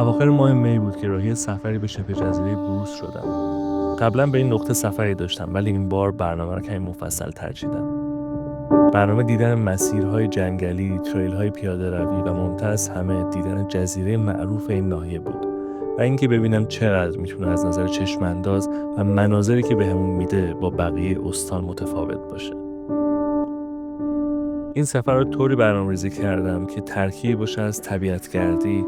اواخر ماه می بود که راهی سفری به شبه جزیره بروس شدم. قبلا به این نقطه سفری داشتم ولی این بار برنامه را کمی مفصل تر چیدم. برنامه دیدن مسیرهای جنگلی، تریل‌های پیاده‌روی و مهمتر از همه دیدن جزیره معروف این ناحیه بود و اینکه ببینم چقدر میتونه از نظر چشم‌انداز و مناظری که بهمون میده با بقیه استان متفاوت باشه. این سفر رو طوری برنامه‌ریزی کردم که ترکیبی باشه از طبیعت‌گردی،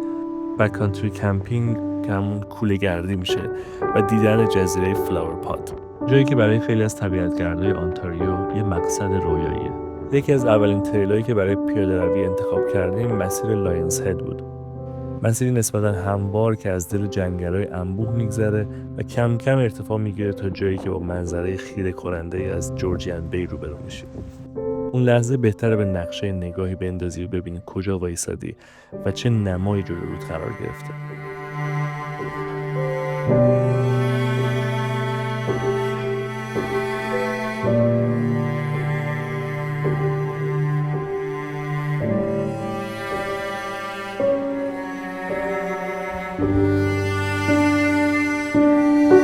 بک کانتری کمپینگ که همون کوله گردی میشه و دیدن جزیره فلاور پات، جایی که برای خیلی از طبیعت‌گردای آنتاریو یه مقصد رویاییه. یکی از اولین تریلایی که برای پیاده‌روی انتخاب کردیم مسیر لاینز هد بود. مسیری نسبتاً هموار که از دل جنگل‌های انبوه میگذره و کم کم ارتفاع میگیره تا جایی که با منظره خیره کننده از جورجیان بی روبرو میشی. اون لحظه بهتره به نقشه نگاهی بندازی و ببینی کجا وایسادی و چه نمایی جلوی رود قرار گرفته.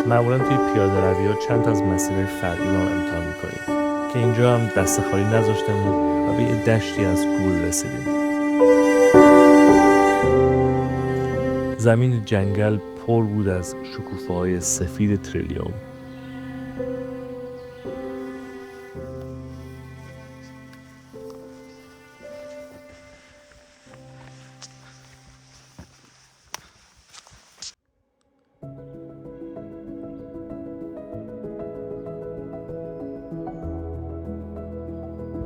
معمولا توی پیاده‌روی‌ها چند تا از مسیرهای فرعی رو هم امتحان می‌کنیم که اینجا هم دست خالی نذاشتمون و به یه دشتی از گول رسیدیم. زمین جنگل پر بود از شکوفه‌های سفید تریلیوم.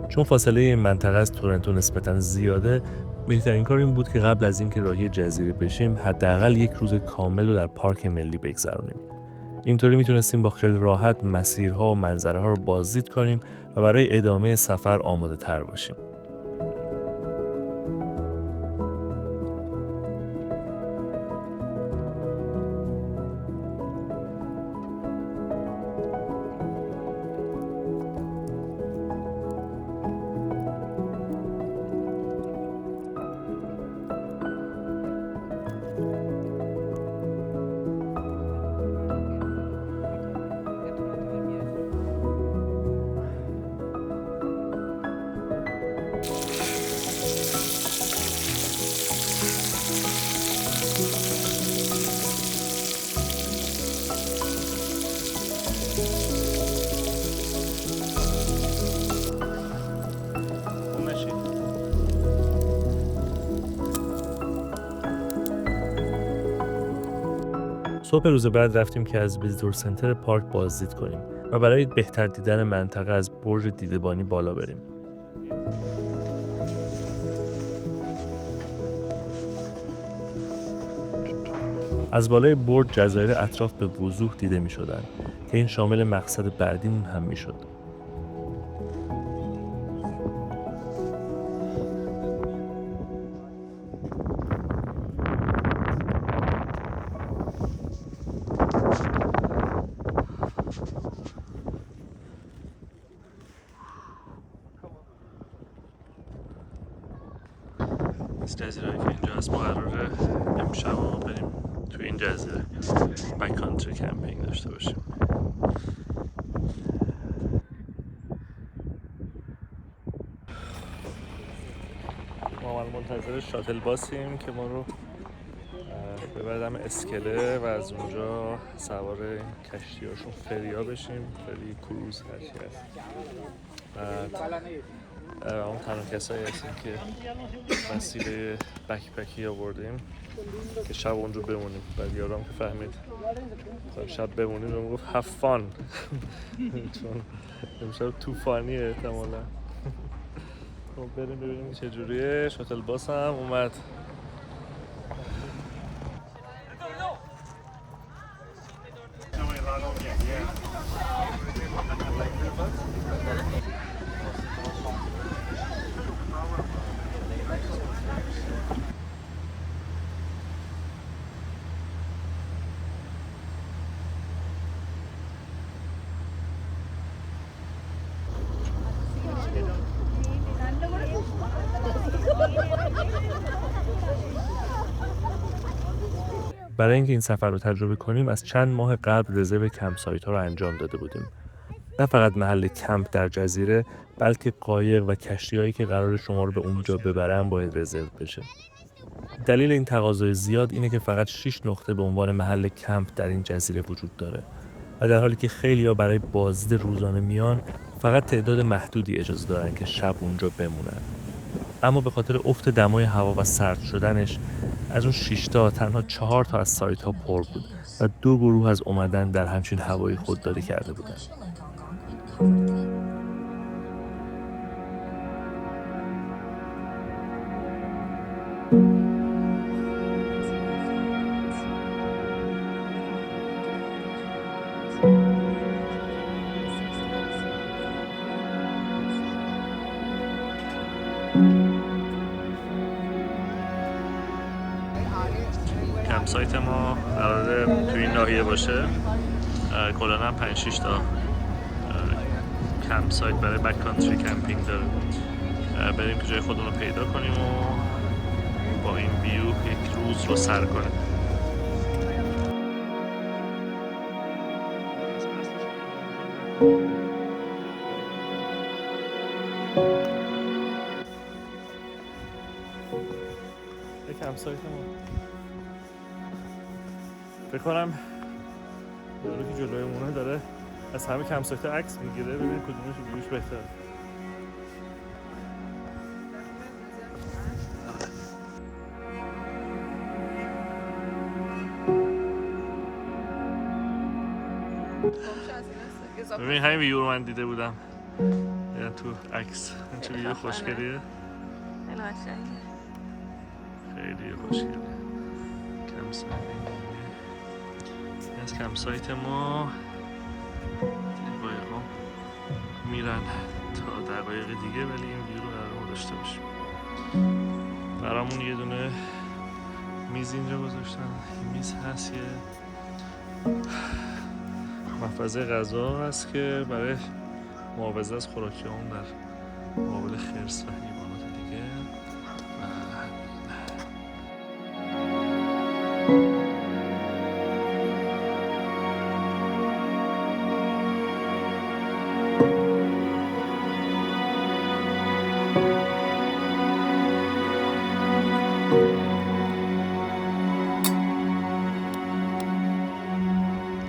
چون فاصله این منطقه از تورنتو نسبتاً زیاده، بهترین کار این بود که قبل از اینکه راهی جزیره بشیم حداقل یک روز کامل رو در پارک ملی بگذرونیم. اینطوری میتونستیم با خیلی راحت مسیرها و منظره ها رو بازدید کنیم و برای ادامه سفر آماده تر باشیم. صبح روز بعد رفتیم که از ویزیتور سنتر پارک بازدید کنیم و برای بهتر دیدن منطقه از برج دیده‌بانی بالا بریم. از بالای برج جزایر اطراف به وضوح دیده می شدن که این شامل مقصد بعدیمون هم می شد. از جزیرهایی که اینجا هست ما قراره امشب ما بریم توی این جزیره بک کانتری کمپینگ داشته باشیم. ما منتظر شاتل باسیم که ما رو ببردم اسکله و از اونجا سوار کشتی هاشون فریا بشیم، فری کروز هرچی هست. اون تنها کسایی هستیم که وسیله بکپکی آوردیم که شب اونجا بمونیم. بعد یارم که فهمید شب بمونیم رو گفت هفان چون امشب طوفانیه احتمالا. خب بریم ببینیم چجوریه. شاتل باس هم اومد. برای اینکه این سفر رو تجربه کنیم از چند ماه قبل رزرو کمپ سایت ها رو انجام داده بودیم. نه فقط محل کمپ در جزیره، بلکه قایق و کشتی‌هایی که قرار شما رو به اونجا ببرن باید رزرو بشه. دلیل این تقاضای زیاد اینه که فقط 6 نقطه به عنوان محل کمپ در این جزیره وجود داره و در حالی که خیلی‌ها برای بازدید روزانه میان، فقط تعداد محدودی اجازه دارن که شب اونجا بمونن. اما به خاطر افت دمای هوا و سرد شدنش، از اون 6 تا تنها 4 تا از سایت ها پر بود و 2 گروه از اومدن در همچین هوایی خودداری کرده بودن. کمپ سایت ما قراره توی این ناحیه باشه. کلاً هم 5-6 تا کمپ سایت برای بک کانتری کمپینگ داره. بریم که جای خودمون رو پیدا کنیم و با این ویو یک روز رو سر کنیم. کمپ سایت ما فکر کنم یارو که جلوی مونه داره از همه کمپ سایت ها عکس میگیره، ببین کدومش ویوش بهتره. ببین همین ویو رو من دیده بودم، یعنی تو عکس چه ویو خوشگلیه. خیلی قشنگه. خیلی خوشگله. کمپ سایت از کمپ سایت ما قایق‌ها میرن تا دقایق دیگه، ولی این ویو رو قرار ما داشته باشیم. برامون یه دونه میز اینجا گذاشتن. این میز هست یه محفظه غذا هست که برای محافظت از خوراکیامون در مقابل خرس و حیوانات دیگه.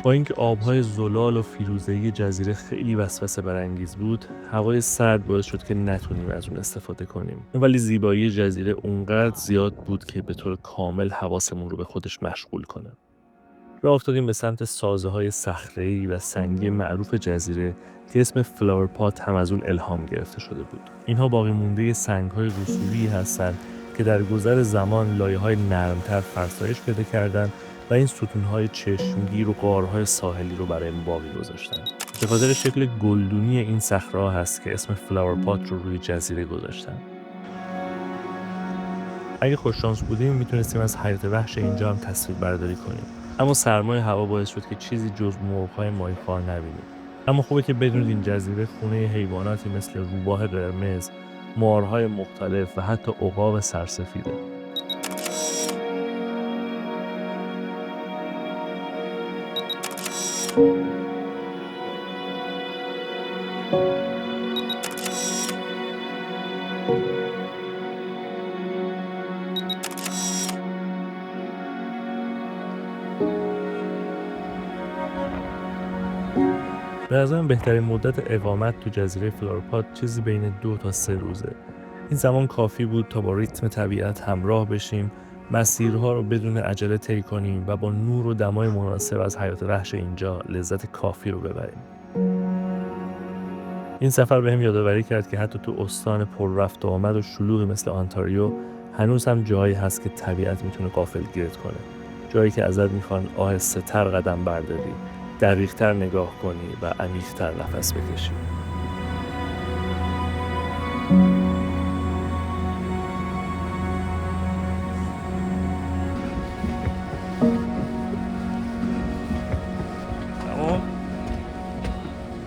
با اینکه آبهای زلال و فیروزه‌ای جزیره خیلی وسوسه برانگیز بود، هوای سرد باعث شد که نتونیم از اون استفاده کنیم. ولی زیبایی جزیره اونقدر زیاد بود که به طور کامل حواسمون رو به خودش مشغول کنه. راه افتادیم به سمت سازه‌های صخره‌ای و سنگی معروف جزیره که اسم فلاور پات هم از اون الهام گرفته شده بود. اینها باقی مونده سنگ‌های رسوبی هستند که در گذر زمان لایه‌های نرمتر فرسایش پیدا کردند و این ستون‌های چشمگیر و غارهای ساحلی رو برای ما باقی گذاشتن. به خاطر شکل گلدونی این صخره‌ها هست که اسم فلاور پات رو روی جزیره گذاشتن. اگه خوششانس بودیم میتونستیم از حیات وحش اینجا هم تصویر برداری کنیم. اما سرمای هوا باعث شد که چیزی جز مرغ‌های ماهیخوار نبینیم. اما خوبه که بدونید این جزیره خونه حیواناتی مثل روباه قرمز، مارهای مختلف و حتی عقاب سرسفیده. به نظرم بهترین مدت اقامت تو جزیره فلاور پات چیزی بین 2 تا 3 روزه. این زمان کافی بود تا با ریتم طبیعت همراه بشیم، مسیرها رو بدون عجله طی کنیم و با نور و دمای مناسب از حیات وحش اینجا لذت کافی رو ببریم. این سفر بهم یادآوری کرد که حتی تو استان پر رفت و آمد و شلوغی مثل آنتاریو هنوز هم جایی هست که طبیعت میتونه غافلگیرت کنه. جایی که ازت میخوان آهسته‌تر قدم برداری، دقیق‌تر نگاه کنی و عمیق‌تر نفس بکشی.